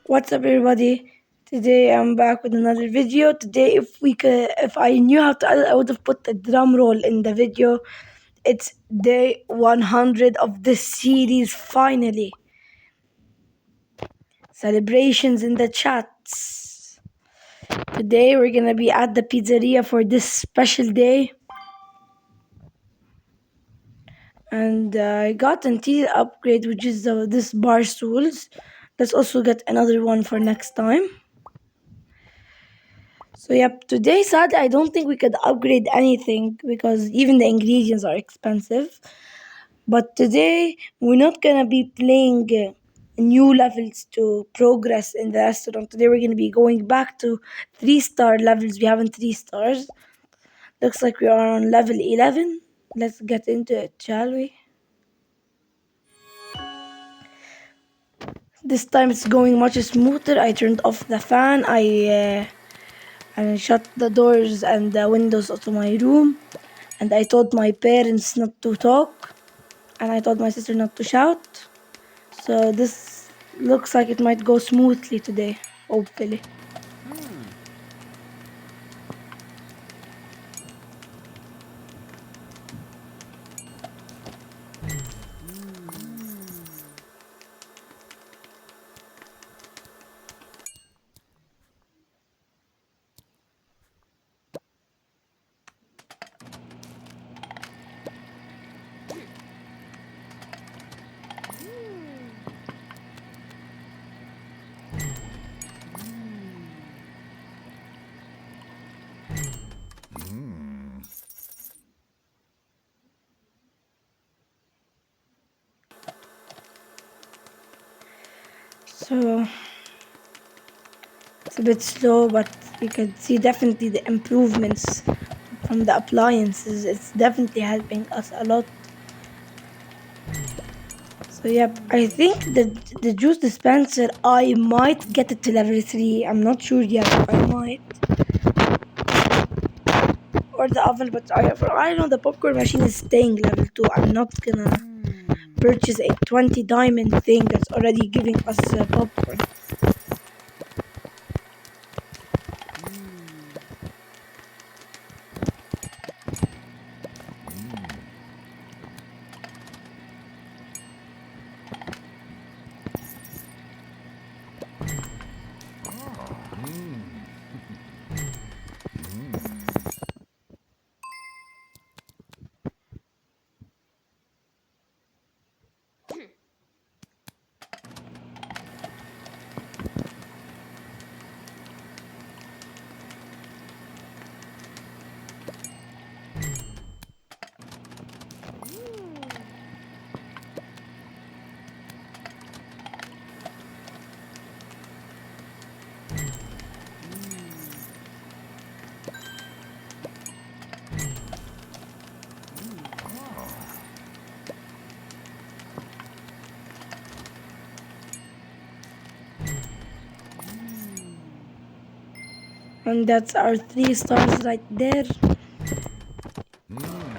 What's up, everybody? Today I'm back with another video. Today, if I knew how to, I would have put a drum roll in the video. It's day 100 of this series. Finally, celebrations in the chats. Today we're gonna be at the pizzeria for this special day, and I got an tea upgrade, which is this bar stools. Let's also get another one for next time. So yep, today sadly I don't think we could upgrade anything because even the ingredients are expensive. But today we're not gonna be playing new levels to progress in the restaurant. Today we're gonna be going back to 3-star levels. We haven't 3 stars. Looks like we are on level 11. Let's get into it, shall we? This time it's going much smoother. I turned off the fan. I shut the doors and the windows to my room. And I told my parents not to talk, and I told my sister not to shout. So this looks like it might go smoothly today, hopefully. So it's a bit slow, but you can see definitely the improvements from the appliances. It's definitely helping us a lot. So yep, I think the juice dispenser I might get it to level 3. I'm not sure yet. I might. Or the oven, but I know the popcorn machine is staying level 2. I'm not gonna purchase a 20 diamond thing that's already giving us popcorn. And that's our 3 stars right there.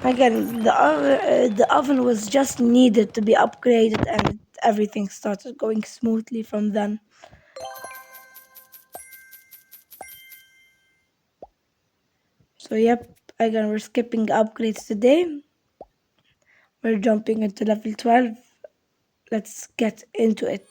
Again, the oven was just needed to be upgraded, and everything started going smoothly from then. So yep, again we're skipping upgrades today. We're jumping into level 12. Let's get into it.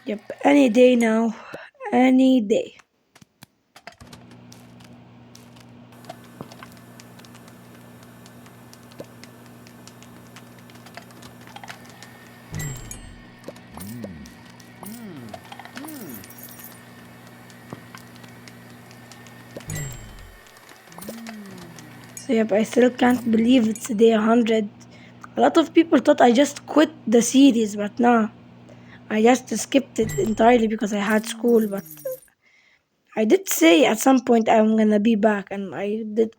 Yep, any day now. Any day. So yep, I still can't believe it's day 100. A lot of people thought I just quit the series, but no, I just skipped it entirely because I had school. But I did say at some point I'm gonna be back, and I did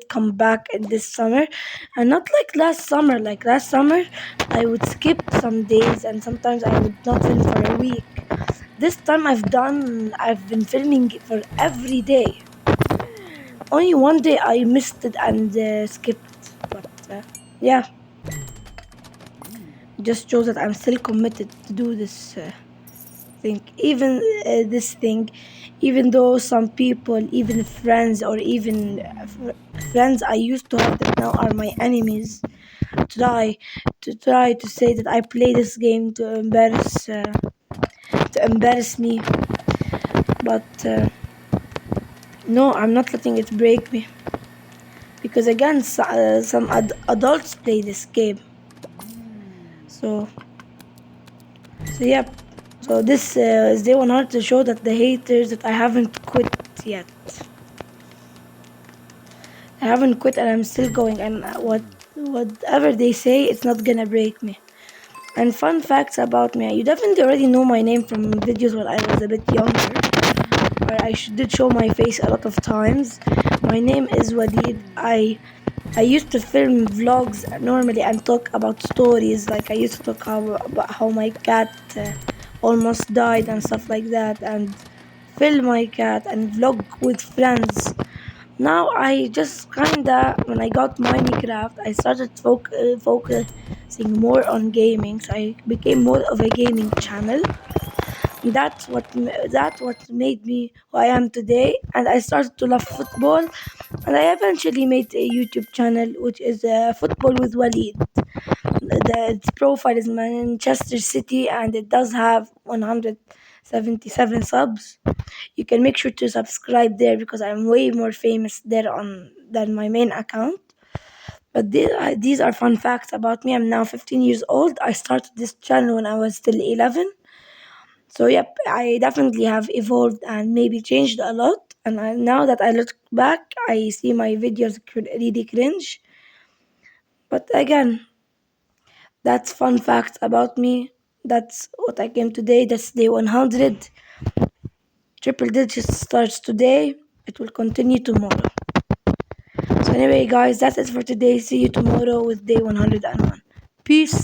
come back in this summer, and not like last summer. Like last summer, I would skip some days, and sometimes I would not film for a week. This time I've been filming for every day. Only one day I missed it and skipped, but yeah, just shows that I'm still committed to do this thing. Even this thing, even though some people, even friends or even friends I used to have that now are my enemies, try try to say that I play this game to embarrass me, but no, I'm not letting it break me. Because again, some adults play this game. So, so yep. So this is day 100 to show that the haters that I haven't quit yet. I haven't quit and I'm still going. And whatever they say, it's not gonna break me. And fun facts about me: you definitely already know my name from videos when I was a bit younger, where did show my face a lot of times. My name is Walid. I used to film vlogs normally and talk about stories. Like I used to talk about how my cat almost died and stuff like that, and film my cat and vlog with friends. Now I just kinda, when I got Minecraft, I started focusing more on gaming. So I became more of a gaming channel. That's what made me who I am today. And I started to love football, and I eventually made a YouTube channel which is Football with Walid. Its profile is Manchester City, and it does have 177 subs. You can make sure to subscribe there because I'm way more famous there on than my main account. But these are fun facts about me. I'm now 15 years old. I started this channel when I was still 11. So yep, I definitely have evolved and maybe changed a lot. And now that I look back, I see my videos really cringe. But again, that's fun facts about me. That's what I came today. That's day 100. Triple digits starts today. It will continue tomorrow. So anyway, guys, that's it for today. See you tomorrow with day 101. Peace.